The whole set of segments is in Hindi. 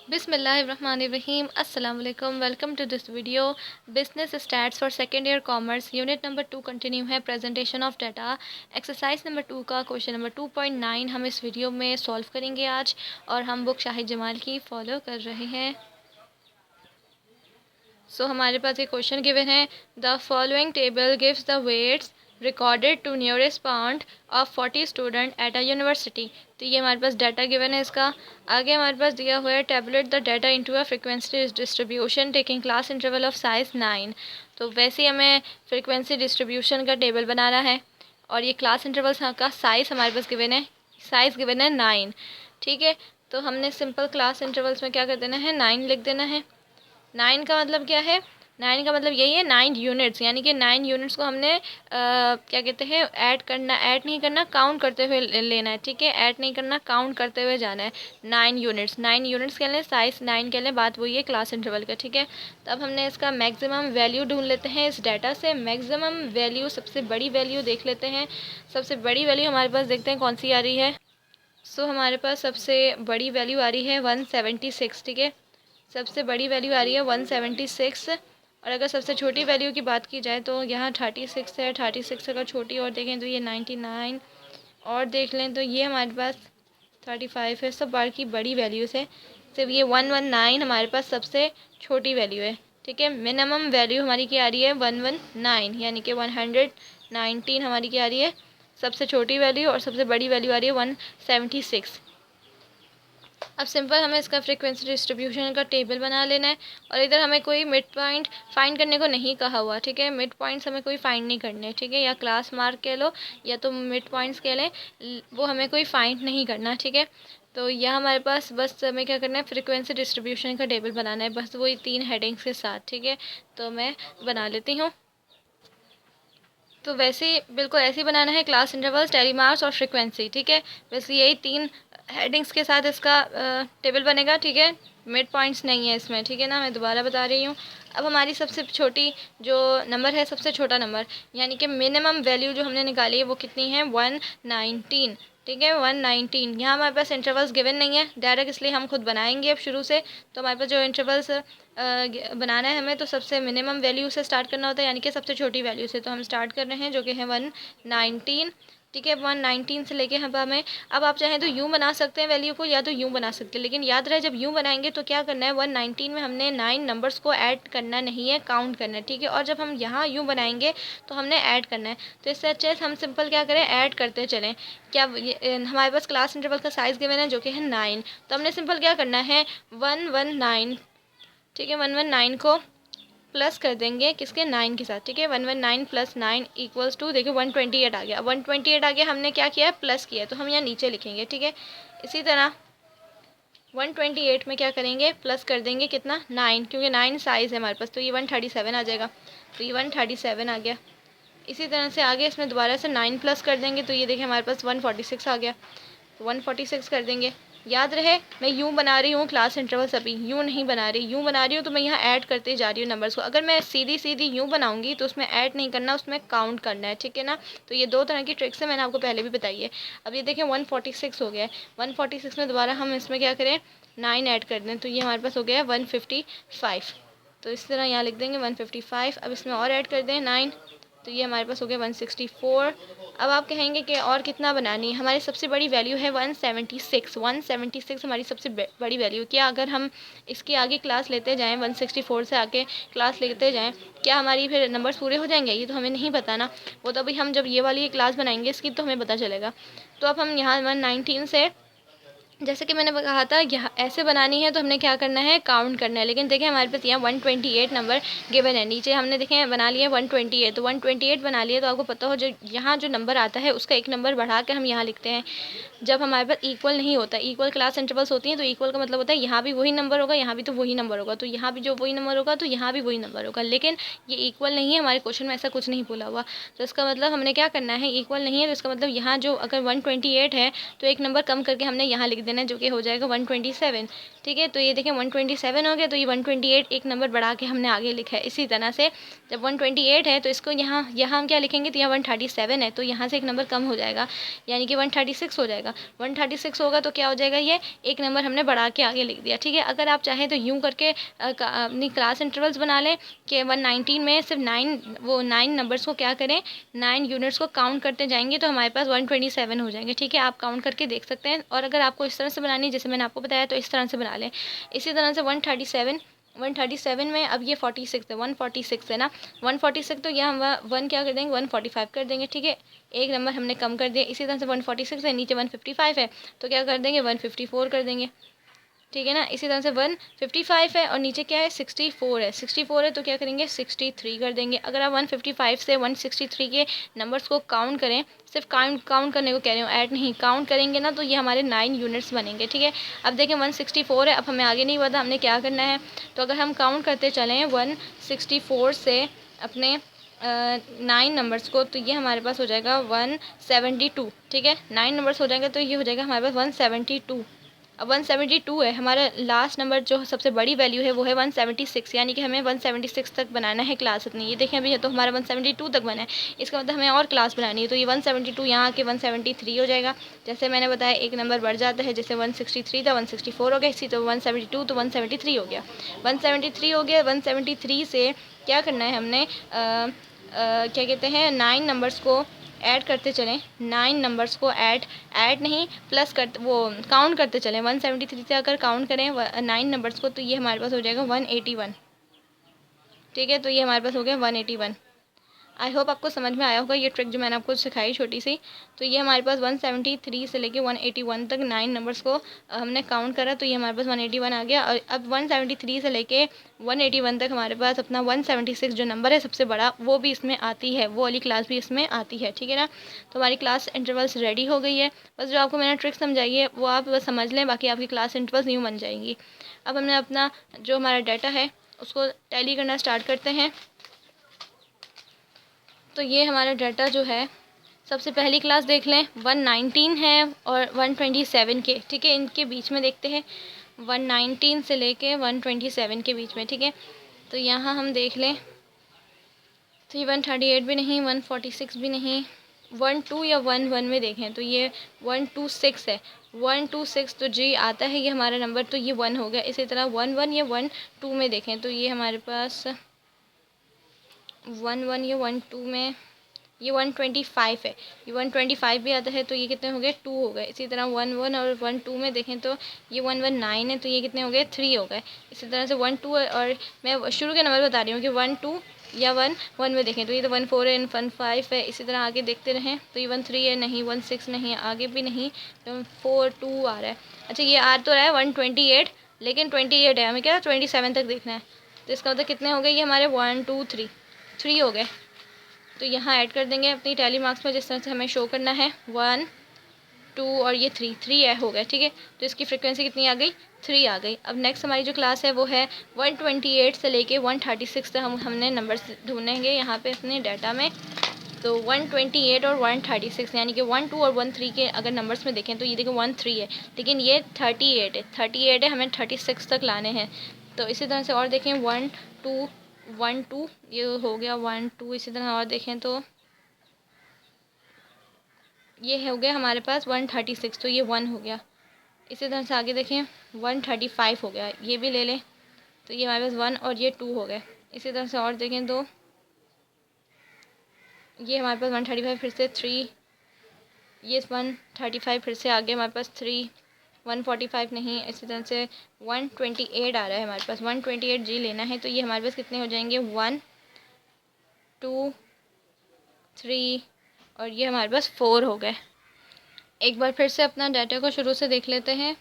बिस्मिल्लाहिर्रहमानिर्रहीम अस्सलाम वालेकुम। Welcome to this video. Business stats for second year commerce unit number 2 continue है। Presentation of data exercise number 2 का क्वेश्चन नंबर 2.9 हम इस वीडियो में सॉल्व करेंगे आज, और हम बुक शाहिद जमाल की फ़ॉलो कर रहे हैं। हमारे पास एक क्वेश्चन गिवन है, the following table gives the weights recorded to nearest point of 40 student at a university. तो ये हमारे पास डाटा गिवन है इसका। आगे हमारे पास दिया हुआ है, tabulate the data into a frequency distribution taking class interval of size 9। तो वैसे ही हमें फ्रीक्वेंसी डिस्ट्रीब्यूशन का टेबल बनाना है, और ये क्लास इंटरवल का साइज़ हमारे पास गिवन है, साइज़ गिवन है 9। ठीक है, तो हमने सिंपल क्लास इंटरवल्स में क्या कर देना है, 9 लिख देना है। 9 का मतलब क्या है, 9 का मतलब यही है 9 यूनिट्स, यानी कि 9 यूनिट्स को हमने क्या कहते हैं, ऐड करना, ऐड नहीं करना, काउंट करते हुए लेना है। ठीक है, ऐड नहीं करना, काउंट करते हुए जाना है। 9 यूनिट्स, 9 यूनिट्स कह लें, साइज़ 9 कह लें, बात वही है क्लास इंटरवल का। ठीक है, तो अब हमने इसका मैक्सिमम वैल्यू ढूंढ लेते हैं इस डाटा से। मैक्सिमम वैल्यू, सबसे बड़ी वैल्यू देख लेते हैं। सबसे बड़ी वैल्यू हमारे पास देखते हैं कौन सी आ रही है। हमारे पास सबसे बड़ी वैल्यू आ रही है 176। ठीक है, सबसे बड़ी वैल्यू आ रही है 176। और अगर सबसे छोटी वैल्यू की बात की जाए तो यहाँ 36 है। 36 अगर छोटी और देखें तो ये 99, और देख लें तो ये हमारे पास 35 है। सब बार की बड़ी वैल्यू है, सिर्फ ये 119 हमारे पास सबसे छोटी वैल्यू है। ठीक है, मिनिमम वैल्यू हमारी क्या आ रही है, 119, यानी कि 119 हमारी क्या आ रही है, सबसे छोटी वैल्यू, और सबसे बड़ी वैल्यू आ रही है 176। अब सिंपल हमें इसका फ्रीक्वेंसी डिस्ट्रीब्यूशन का टेबल बना लेना है, और इधर हमें कोई मिड पॉइंट फाइंड करने को नहीं कहा हुआ। ठीक है, मिड पॉइंट्स हमें कोई फाइंड नहीं करने। ठीक है, या क्लास मार्क कह लो या तो मिड पॉइंट्स कह लें, वो हमें कोई फाइंड नहीं करना। ठीक है, तो यह हमारे पास बस हमें क्या करना है, फ्रीक्वेंसी डिस्ट्रीब्यूशन का टेबल बनाना है, बस वही 3 हेडिंग्स के साथ। ठीक है, तो मैं बना लेती हूँ। तो वैसे ही बिल्कुल ऐसे ही बनाना है, क्लास इंटरवल्स, टेलीमार्क्स और फ्रीक्वेंसी। ठीक है, वैसे यही 3 हेडिंग्स के साथ इसका टेबल बनेगा। ठीक है, मिड पॉइंट्स नहीं है इसमें। ठीक है ना, मैं दोबारा बता रही हूँ। अब हमारी सबसे छोटी जो नंबर है, सबसे छोटा नंबर, यानी कि मिनिमम वैल्यू जो हमने निकाली है वो कितनी है, 119। ठीक है, 119। यहाँ हमारे पास इंटरवल्स गिवन नहीं है डायरेक्ट, इसलिए हम खुद बनाएंगे अब शुरू से। तो हमारे पास जो इंटरवल्स बनाना है हमें, तो सबसे मिनिमम वैल्यू से स्टार्ट करना होता है, यानी कि सबसे छोटी वैल्यू से। तो हम स्टार्ट कर रहे हैं जो कि है 119। ठीक है, 119 से लेके हम हमें, अब आप चाहें तो यूँ बना सकते हैं वैल्यू को, या तो यूँ बना सकते हैं, लेकिन याद रहे जब यूँ बनाएंगे तो क्या करना है, 119 में हमने 9 नंबर्स को ऐड करना नहीं है, काउंट करना है। ठीक है, और जब हम यहाँ यूँ बनाएंगे तो हमने ऐड करना है। तो इससे अच्छे हम सिंपल क्या करें, ऐड करते चलें। क्या हमारे पास क्लास इंटरवल का साइज़ गिवन है जो कि है 9, तो हमने सिंपल क्या करना है, 119। ठीक है, 119 को प्लस कर देंगे किसके, 9 के साथ। ठीक है, 119 प्लस 9 इक्वल्स टू, देखिए 128 आ गया। 128 आ गया, हमने क्या किया है, प्लस किया, तो हम यहाँ नीचे लिखेंगे। ठीक है, इसी तरह 128 में क्या करेंगे, प्लस कर देंगे कितना, 9, क्योंकि 9 साइज़ है हमारे पास, तो ये 137 आ जाएगा। तो ये 137 आ गया। इसी तरह से आगे इसमें दोबारा से 9 प्लस कर देंगे, तो ये देखिए हमारे पास 146 आ गया। 146 कर देंगे। याद रहे मैं यूँ बना रही हूँ क्लास इंटरवल्स, अभी यूँ नहीं बना रही, यूँ बना रही हूँ तो मैं यहाँ ऐड करते जा रही हूँ नंबर्स को। अगर मैं सीधी सीधी यूँ बनाऊँगी तो उसमें ऐड नहीं करना, उसमें काउंट करना है। ठीक है ना, तो ये 2 तरह की ट्रिक्स है, मैंने आपको पहले भी बताई है। अब ये देखें 146 हो गया है। 146 में दोबारा हम इसमें क्या करें, 9 ऐड कर दें, तो ये हमारे पास हो गया है 155। तो इस तरह यहाँ लिख देंगे 155। अब इसमें और ऐड कर दें 9, तो ये हमारे पास हो गया 164। अब आप कहेंगे कि और कितना बनानी है, हमारी सबसे बड़ी वैल्यू है 176। 176 हमारी सबसे बड़ी वैल्यू। क्या अगर हम इसके आगे क्लास लेते जाएं, 164 से आगे क्लास लेते जाएं, क्या हमारी फिर नंबर्स पूरे हो जाएंगे, ये तो हमें नहीं पता ना। वो तो अभी हम जब ये वाली क्लास बनाएंगे इसकी तो हमें पता चलेगा। तो अब हम यहाँ 119 से, जैसे कि मैंने कहा था यहाँ ऐसे बनानी है तो हमने क्या करना है, काउंट करना है। लेकिन देखें हमारे पास यहाँ 128 नंबर गिवन है, नीचे हमने देखें बना लिया 128, तो 128 बना लिया, तो आपको पता हो जो यहाँ जो नंबर आता है उसका एक नंबर बढ़ा कर हम यहाँ लिखते हैं। जब हमारे पास इक्वल नहीं होता, इक्वल क्लास इंटरवल्स होती हैं, तो इक्वल का मतलब होता है यहाँ भी वही नंबर होगा, यहाँ भी तो वही नंबर होगा, तो यहाँ भी जो वही नंबर होगा तो यहाँ भी वही नंबर होगा। लेकिन ये इक्वल नहीं है, हमारे क्वेश्चन में ऐसा कुछ नहीं बोला हुआ। तो इसका मतलब हमने क्या करना है, इक्वल नहीं है तो इसका मतलब यहाँ जो अगर 128 है तो एक नंबर कम करके हमने यहाँ लिख देना देना है, जो कि हो जाएगा 127। ठीक है, तो ये देखें 127 हो गया, तो ये 128 एक नंबर बढ़ा के हमने आगे लिखा है। इसी तरह से जब 128 है तो इसको यहाँ यहाँ हम क्या लिखेंगे, तो यहाँ 137 है तो यहाँ से एक नंबर कम हो जाएगा, यानी कि 136 हो जाएगा। 136 होगा तो क्या हो जाएगा, ये एक नंबर हमने बढ़ा के आगे लिख दिया। ठीक है, अगर आप चाहें तो यूँ करके अपनी क्लास इंटरवल्स बना लें कि 119 में सिर्फ 9 नंबर्स को क्या करें, 9 यूनिट्स को काउंट करते जाएंगे तो हमारे पास 127 हो जाएंगे। ठीक है, आप काउंट करके देख सकते हैं, और अगर आपको इस तरह से बनानी है जैसे मैंने आपको बताया तो इस तरह से बना लें। इसी तरह से 137 में अब ये 46 है, 146 है ना, 146 तो यहाँ हम वन क्या कर देंगे, 145 कर देंगे। ठीक है, एक नंबर हमने कम कर दिया। इसी तरह से 146 है, नीचे 155 है तो क्या कर देंगे, 154 कर देंगे। ठीक है ना, इसी तरह से 155 है और नीचे क्या है, 64 है, 64 है तो क्या करेंगे, 63 कर देंगे। अगर आप 155 से 163 के नंबर्स को काउंट करें, सिर्फ काउंट करने को कह रही हूँ, ऐड नहीं, काउंट करेंगे ना तो ये हमारे 9 यूनिट्स बनेंगे। ठीक है, अब देखें 164 है, अब हमें आगे नहीं पता हमने क्या करना है, तो अगर हम काउंट करते चलें 164 से अपने 9 नंबर्स को, तो ये हमारे पास हो जाएगा 172। ठीक है, 9 नंबर्स हो जाएंगे तो ये हो जाएगा हमारे पास 172। अब 172 है हमारा लास्ट नंबर, जो सबसे बड़ी वैल्यू है वो है 176, यानी कि हमें 176 तक बनाना है क्लास अपनी। ये देखें अभी तो हमारा 172 तक बना है, इसका मतलब हमें और क्लास बनानी है, तो ये 172 यहाँ आके 173 हो जाएगा। जैसे मैंने बताया एक नंबर बढ़ जाता है, जैसे 163 था 164 हो गया, इसी तो 172 तो 173 हो गया, 173 हो गया। 173 से क्या करना है हमने, क्या कहते हैं, 9 नंबर्स को ऐड करते चलें, 9 नंबर्स को ऐड नहीं प्लस कर वो काउंट करते चलें। 173 से अगर काउंट करें 9 नंबर्स को तो ये हमारे पास हो जाएगा 181। ठीक है, तो ये हमारे पास हो गया 181। आई होप आपको समझ में आया होगा ये ट्रिक जो मैंने आपको सिखाई छोटी सी। तो ये हमारे पास 173 से लेके 181 तक 9 नंबर्स को हमने काउंट करा, तो ये हमारे पास 181 आ गया। और अब 173 से लेके 181 तक हमारे पास अपना 176 जो नंबर है सबसे बड़ा, वो भी इसमें आती है, वो वाली क्लास भी इसमें आती है। ठीक है ना, तो हमारी क्लास इंटरवल्स रेडी हो गई है। बस जो आपको मैंने ट्रिक समझाई है वो आप बस समझ लें, बाकी आपकी क्लास इंटरवल्स यूँ बन जाएंगी। अब हमने अपना जो हमारा डाटा है उसको टैली करना स्टार्ट करते हैं। तो ये हमारा डाटा जो है, सबसे पहली क्लास देख लें 119 है और 127 के। ठीक है, इनके बीच में देखते हैं 119 से लेके 127 के बीच में। ठीक है, तो यहाँ हम देख लें तो ये 138 भी नहीं, 146 भी नहीं, 12 या 11 में देखें तो ये 126 है, 126 तो जी आता है ये हमारा नंबर, तो ये 1 हो गया। इसी तरह 11 या 12 में देखें तो ये हमारे पास 11 या 12 में ये 125 है, ये 125 भी आता है तो ये कितने हो गए, 2 हो गए। इसी तरह 11 और 12 में देखें तो ये 119 है तो ये कितने हो गए, 3 हो गए। इसी तरह से 12 और मैं शुरू के नंबर बता रही हूँ कि 12 या 11 में देखें तो ये तो 14 है, 15 है। इसी तरह आगे देखते रहें तो ये 13 है, नहीं 16 नहीं, आगे भी नहीं, तो 4 2 आ रहा है। अच्छा ये आ तो रहा है 128, लेकिन 28 है, हमें क्या 27 तक देखना है, तो इसका मतलब कितने हो गए, ये हमारे 1 2 3 हो गए। तो यहाँ ऐड कर देंगे अपनी टैली मार्क्स में जिस तरह से हमें शो करना है, 1 2 और ये 3 हो गया। ठीक है, तो इसकी फ्रिक्वेंसी कितनी आ गई, 3 आ गई। अब नेक्स्ट हमारी जो क्लास है वो है 128 से लेके 136 तक हमने नंबर्स ढूंढेंगे यहाँ पे अपने डाटा में। तो 128 और 136 यानी कि 1 2 और 1 3 के अगर नंबर्स में देखें तो ये देखो 1 3 है, लेकिन ये 38 है, हमें 36 तक लाने हैं। तो इसी तरह से और देखें 1 2 ये हो गया 1 2। इसी तरह और देखें तो ये हो गया हमारे पास 136, तो ये 1 हो गया। इसी तरह से आगे देखें 135 हो गया, ये भी ले लें तो ये हमारे पास 1 और ये 2 हो गए। इसी तरह से और देखें तो ये हमारे पास 135 फिर से 3, ये 135 फिर से आगे हमारे पास 3, 145 नहीं। इसी तरह से 128 आ रहा है हमारे पास, 128 जी लेना है, तो ये हमारे पास कितने हो जाएंगे, 1 2 3 और ये हमारे पास 4 हो गए। एक बार फिर से अपना डाटा को शुरू से देख लेते हैं।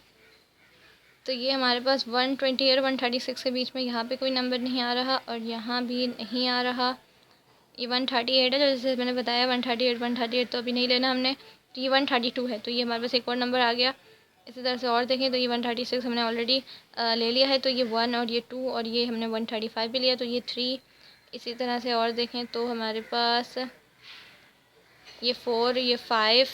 तो ये हमारे पास 128 और 136 के बीच में यहाँ पे कोई नंबर नहीं आ रहा और यहाँ भी नहीं आ रहा। ये 138 है, जो जैसे मैंने बताया 138 तो अभी नहीं लेना हमने। तो ये 132 है, तो ये हमारे पास एक और नंबर आ गया। इसी तरह से और देखें तो ये 136 हमने ऑलरेडी ले लिया है, तो ये 1 और ये 2 और ये हमने 135 भी लिया, तो ये 3। इसी तरह से और देखें तो हमारे पास ये 4, ये 5,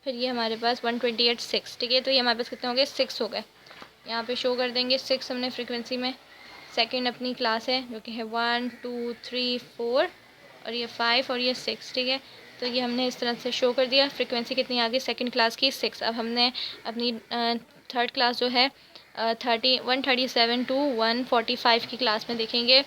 फिर ये हमारे पास 128 6, ठीक है। तो ये हमारे पास कितने हो गए, 6 हो गए। यहाँ पे शो कर देंगे 6 हमने फ्रीक्वेंसी में। सेकंड अपनी क्लास है जो कि है 1 2 3 4 और ये 5 और ये 6, ठीक है। तो ये हमने इस तरह से शो कर दिया। फ्रीक्वेंसी कितनी आ गई सेकंड क्लास की, 6। अब हमने अपनी थर्ड क्लास जो है 137 टू 145 की क्लास में देखेंगे,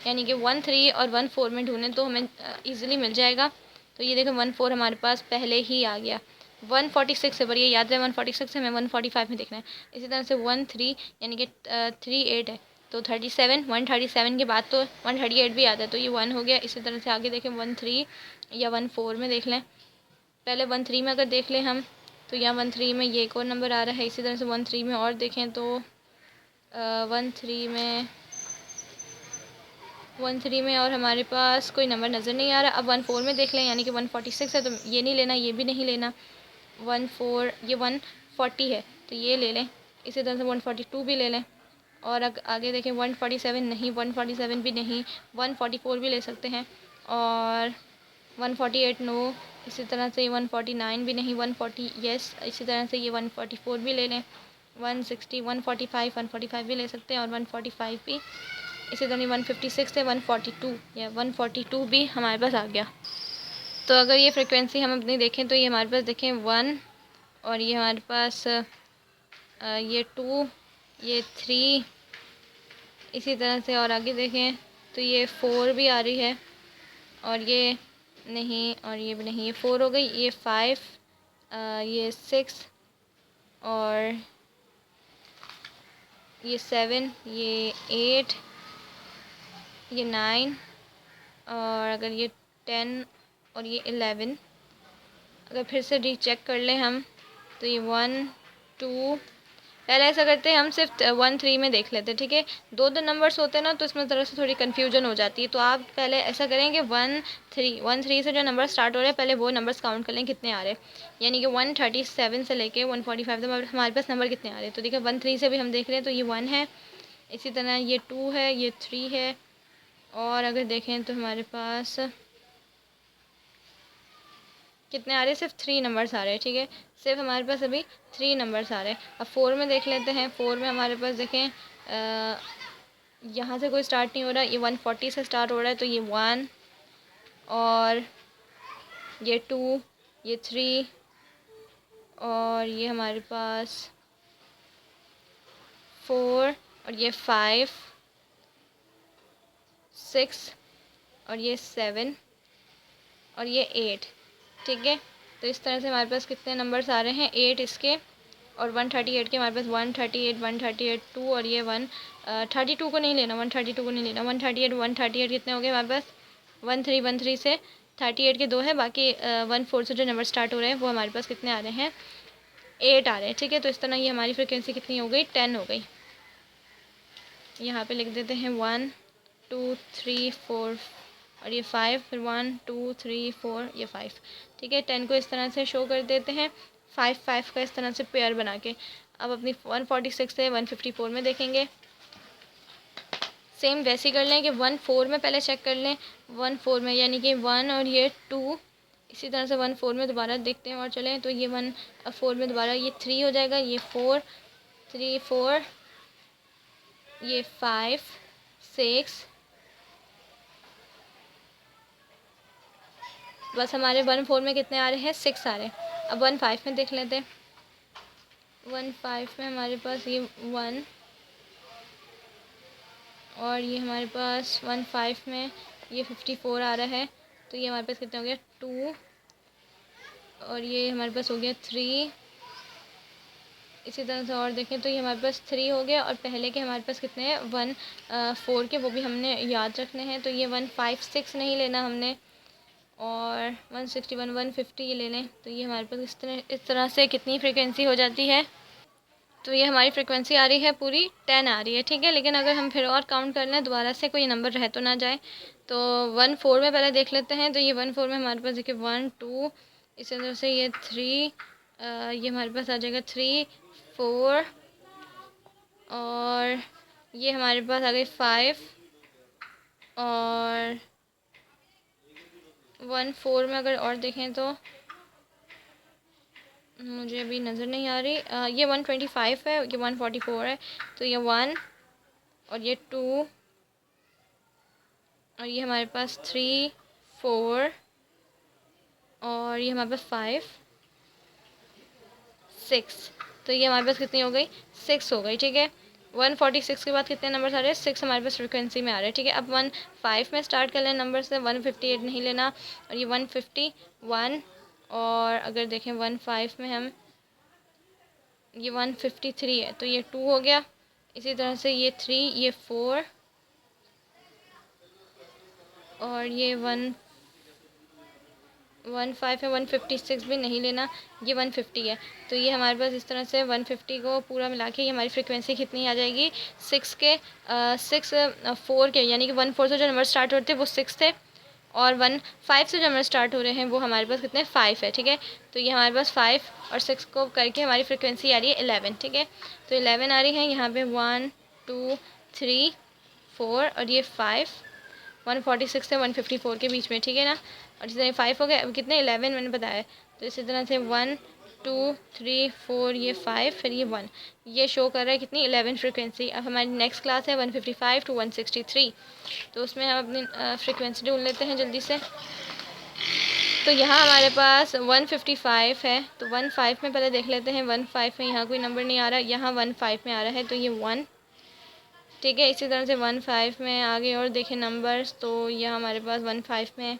यानी कि 1 3 और 1 4 में ढूंढें तो हमें ईज़िली मिल जाएगा। तो ये देखें 1 4 हमारे पास पहले ही आ गया। 146 है, पर ये याद है 146 हमें 145 में देखना है। इसी तरह से 1 3 यानी कि 3 8 है, तो 37 137 के बाद तो 138 भी आता है, तो ये 1 हो गया। इसी तरह से आगे देखें 1 3 या 1 4 में देख लें। पहले 1 3 में अगर देख लें हम, तो यहाँ 1 3 में ये एक और नंबर आ रहा है। इसी तरह से 1 3 में और देखें तो 1 3 में और हमारे पास कोई नंबर नज़र नहीं आ रहा। अब 1 4 में देख लें, यानी कि 146 है, तो ये नहीं लेना, ये भी नहीं लेना। 1 4 ये 140 है, तो ये ले लें। इसी तरह से 142 भी ले लें। और आगे देखें 147 नहीं, 147 भी नहीं, 144 भी ले सकते हैं। और 148 नो। इसी तरह से 149 भी नहीं, 140 यस। इसी तरह से ये 144 भी ले लें। 160 145 भी ले सकते हैं और 145 भी। इसी तरह 156 से 142 या 142 भी हमारे पास आ गया। तो अगर ये फ्रिक्वेंसी हम अपनी देखें तो ये हमारे पास देखें 1 और ये हमारे पास ये 2 ये 3। इसी तरह से और आगे देखें तो ये 4 भी आ रही है और ये नहीं और ये भी नहीं, ये 4 हो गई। ये 5 ये 6 और ये 7 ये 8 ये 9 और अगर ये 10 और ये 11। अगर फिर से रीचेक कर लें हम तो ये 1 2। पहले ऐसा करते हैं हम सिर्फ 1 3 में देख लेते हैं, ठीक है। दो दो नंबर्स होते हैं ना, तो इसमें ज़रा से थोड़ी कन्फ्यूजन हो जाती है। तो आप पहले ऐसा करें कि 1 3 से जो नंबर स्टार्ट हो रहे हैं पहले वो नंबर्स काउंट कर लें कितने आ रहे हैं। यानी कि 137 से लेके 145 तक हमारे पास नंबर कितने आ रहे हैं। तो देखिए 1 3 से भी हम देख रहे हैं तो ये 1 है। इसी तरह ये 2 है, ये 3 है। और अगर देखें तो हमारे पास कितने आ रहे हैं, सिर्फ 3 नंबर्स आ रहे हैं, ठीक है। सिर्फ हमारे पास अभी 3 नंबर्स आ रहे हैं। अब 4 में देख लेते हैं। 4 में हमारे पास देखें यहाँ से कोई स्टार्ट नहीं हो रहा, ये 140 से स्टार्ट हो रहा है, तो ये 1 और ये 2 ये 3 और ये हमारे पास 4 और ये 5 6 और ये 7 और ये 8, ठीक है। तो इस तरह से हमारे पास कितने नंबर्स आ रहे हैं, 8 इसके और 138 के हमारे पास 138 138 2 और ये 132 को नहीं लेना, 132 को नहीं लेना। 138 कितने हो गए हमारे पास, 1 3 से 38 के 2 है, बाकी 1 4 से जो नंबर स्टार्ट हो रहे हैं वो हमारे पास कितने आ रहे हैं, 8 आ रहे हैं, ठीक है। तो इस तरह ये हमारी फ्रिक्वेंसी कितनी हो गई, 10 हो गई। यहाँ पे लिख देते हैं 1 2 3 4 और ये 5, फिर 1 2 3 4 ये 5, ठीक है। 10 को इस तरह से शो कर देते हैं 5 5 का इस तरह से पेयर बना के। अब अपनी 146 से 154 में देखेंगे। सेम वैसे ही कर लें कि 1 4 में पहले चेक कर लें। 1 4 में यानी कि 1 और ये 2। इसी तरह से 1 4 में दोबारा देखते हैं और चलें तो ये 1 4 में दोबारा ये 3 हो जाएगा, ये 4 3 4 ये 5 6। बस हमारे 1 4 में कितने आ रहे हैं, 6 आ रहे हैं। अब 1 5 में देख लेते हैं। 1 5 में हमारे पास ये 1 और ये हमारे पास 1 5 में ये 54 आ रहा है, तो ये हमारे पास कितना हो गया 2 और ये हमारे पास हो गया 3। इसी तरह से और देखें तो ये हमारे पास 3 हो गया और पहले के हमारे पास कितने हैं 1 4 के, वो भी हमने याद रखने हैं। तो ये 1 5 6 नहीं लेना हमने और 161 150 ये ले लें। तो ये हमारे पास इस तरह से कितनी फ्रिक्वेंसी हो जाती है। तो ये हमारी फ्रिक्वेंसी आ रही है पूरी 10 आ रही है, ठीक है। लेकिन अगर हम फिर और काउंट कर लें दोबारा से, कोई नंबर रह तो ना जाए, तो 1 4 में पहले देख लेते हैं। तो ये 1 4 में हमारे पास देखिए 1 2, इसी तरह से ये 3 ये हमारे पास आ जाएगा 3 4 और ये हमारे पास आ गई 5 और 1 4 में अगर और देखें तो मुझे अभी नज़र नहीं आ रही। ये 125 है, ये 144 है, तो ये 1 और ये 2 और ये हमारे पास 3 4 और ये हमारे पास 5 6। तो ये हमारे पास कितनी हो गई? 6 हो गई, ठीक है। 146 के बाद कितने नंबर आ रहे हैं? 6 हमारे पास फ्रिक्वेंसी में आ रहे हैं, ठीक है। अब 15 में स्टार्ट कर लें नंबर से, 158 नहीं लेना। और ये 151 और अगर देखें 15 में हम, ये 153 है, तो ये 2 हो गया। इसी तरह से ये 3, ये 4 और ये 115 है, 156 भी नहीं लेना, ये 150 है। तो ये हमारे पास इस तरह से 150 को पूरा मिला के ये हमारी फ्रिक्वेंसी कितनी आ जाएगी? 4 के, यानी कि 1 4 से जो नंबर स्टार्ट होते हैं वो 6 थे, और 15 से जो नंबर स्टार्ट हो रहे हैं वो हमारे पास कितने? 5 है, ठीक है। तो ये हमारे पास 5 और 6 को करके हमारी फ्रिक्वेंसी आ रही है 11, ठीक है। तो 11 आ रही है यहाँ पे, 1 2 3 4 और ये 5, 146 से 154 के बीच में, ठीक है ना। और इसी तरह 5 हो गए, अब कितने? 11 मैंने बताया। तो इसी तरह से 1 2 3 4 ये 5 फिर ये 1, ये शो कर रहा है कितनी? 11 फ्रिक्वेंसी। अब हमारी नेक्स्ट क्लास है 155 टू 163, तो उसमें हम अपनी फ्रिक्वेंसी ढूंढ लेते हैं जल्दी से। तो यहाँ हमारे पास 155 है, तो 15 में पहले देख लेते हैं। 15 में यहाँ कोई नंबर नहीं आ रहा, यहाँ 15 में आ रहा है, तो ये 1, ठीक है। इसी तरह से 15 में आगे और देखें नंबर्स, तो यह हमारे पास 15 में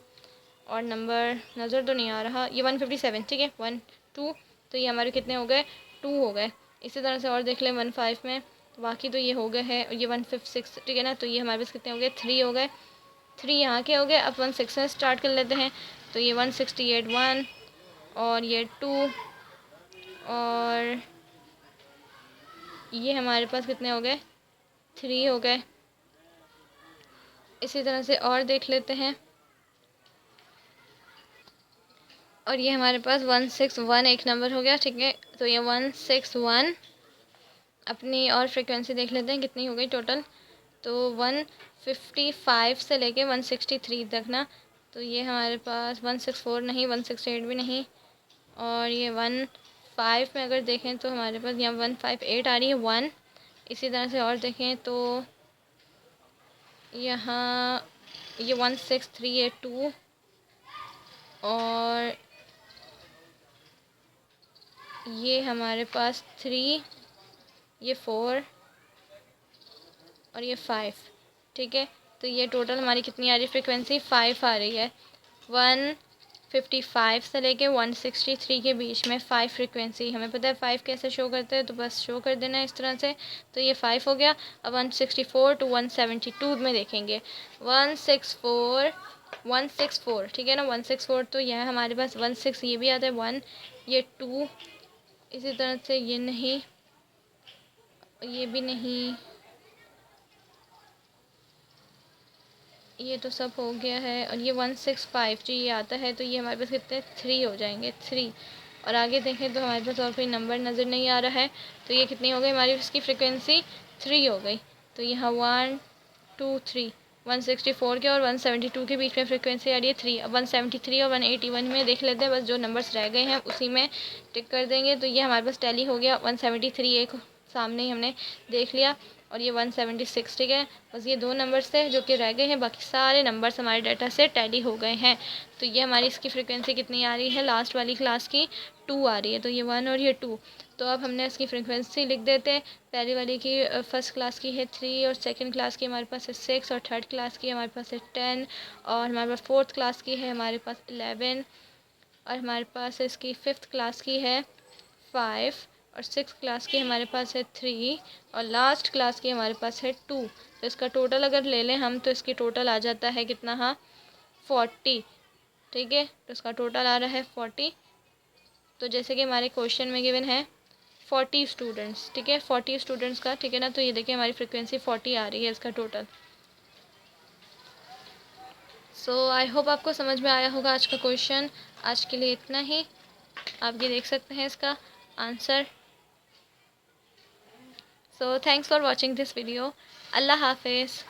और नंबर नज़र तो नहीं आ रहा, ये 157, ठीक है। 1 2, तो ये हमारे कितने हो गए? 2 हो गए। इसी तरह से और देख लें 15 में, बाकी तो ये हो गए हैं। ये 156, ठीक है ना। तो ये हमारे पास कितने हो गए? 3 हो गए, 3 यहाँ के हो गए। अब 16 में स्टार्ट कर लेते हैं, तो ये 168 1 और ये 2 और ये हमारे पास कितने हो गए? 3 हो गए। इसी तरह से और देख लेते हैं, और ये हमारे पास 161 एक नंबर हो गया, ठीक है। तो ये 161 अपनी और फ्रिक्वेंसी देख लेते हैं कितनी हो गई टोटल। तो 155 से लेके 163 तक ना, तो ये हमारे पास 164 नहीं, 168 भी नहीं, और ये 15 में अगर देखें तो हमारे पास यहाँ 158 आ रही है 1। इसी तरह से और देखें तो यहाँ ये 163 है 2 और ये हमारे पास 3, ये 4 और ये 5, ठीक है। तो ये टोटल हमारी कितनी आ रही है फ्रिक्वेंसी? 5 आ रही है। 155 से लेके 163 के बीच में 5 फ्रिक्वेंसी। हमें पता है 5 कैसे शो करते हैं, तो बस शो कर देना है इस तरह से। तो ये 5 हो गया। अब 164 टू 172 में देखेंगे, 164 ठीक है ना। 164 तो यह हमारे पास 16 ये भी आता है 1, ये 2, इसी तरह से ये नहीं, ये भी नहीं, ये तो सब हो गया है। और ये 165 जो ये आता है, तो ये हमारे पास कितने? 3 हो जाएंगे, 3। और आगे देखें तो हमारे पास और कोई नंबर नज़र नहीं आ रहा है, तो ये कितनी हो गई हमारी इसकी फ्रिक्वेंसी? 3 हो गई। तो यहाँ 1 2 3, 164 के और 172 के बीच में फ्रिक्वेंसी आ रही है 3। अब 173 और 181 में देख लेते हैं, बस जो नंबर्स रह गए हैं उसी में टिक कर देंगे। तो ये हमारे पास टैली हो गया। 173 एक सामने ही हमने देख लिया, और ये 176, ठीक है। बस ये 2 नंबर्स थे जो कि रह गए हैं, बाकी सारे नंबर्स हमारे डाटा से टैली हो गए हैं। तो ये हमारी इसकी फ्रिक्वेंसी कितनी आ रही है लास्ट वाली क्लास की? 2 आ रही है। तो ये 1 और ये 2। तो अब हमने इसकी फ्रिक्वेंसी लिख देते हैं। पहली वाली की फर्स्ट क्लास की है 3 और सेकंड क्लास की हमारे पास है 6 और थर्ड क्लास की हमारे पास है 10 और हमारे पास फोर्थ क्लास की है हमारे पास 11 और हमारे पास इसकी फिफ्थ क्लास की है 5 और सिक्स क्लास की हमारे पास है 3 और लास्ट क्लास की हमारे पास है 2। तो इसका टोटल अगर ले लें हम, तो इसकी टोटल आ जाता है कितना? हाँ, 40, ठीक है। तो इसका टोटल आ रहा है 40। तो जैसे कि हमारे क्वेश्चन में गिवन है 40 स्टूडेंट्स, ठीक है, 40 स्टूडेंट्स का, ठीक है ना। तो ये देखिए हमारी फ्रिक्वेंसी 40 आ रही है इसका टोटल। सो आई होप आपको समझ में आया होगा आज का क्वेश्चन। आज के लिए इतना ही। आप ये देख सकते हैं इसका answer. So thanks for watching this video. अल्लाह हाफिज़।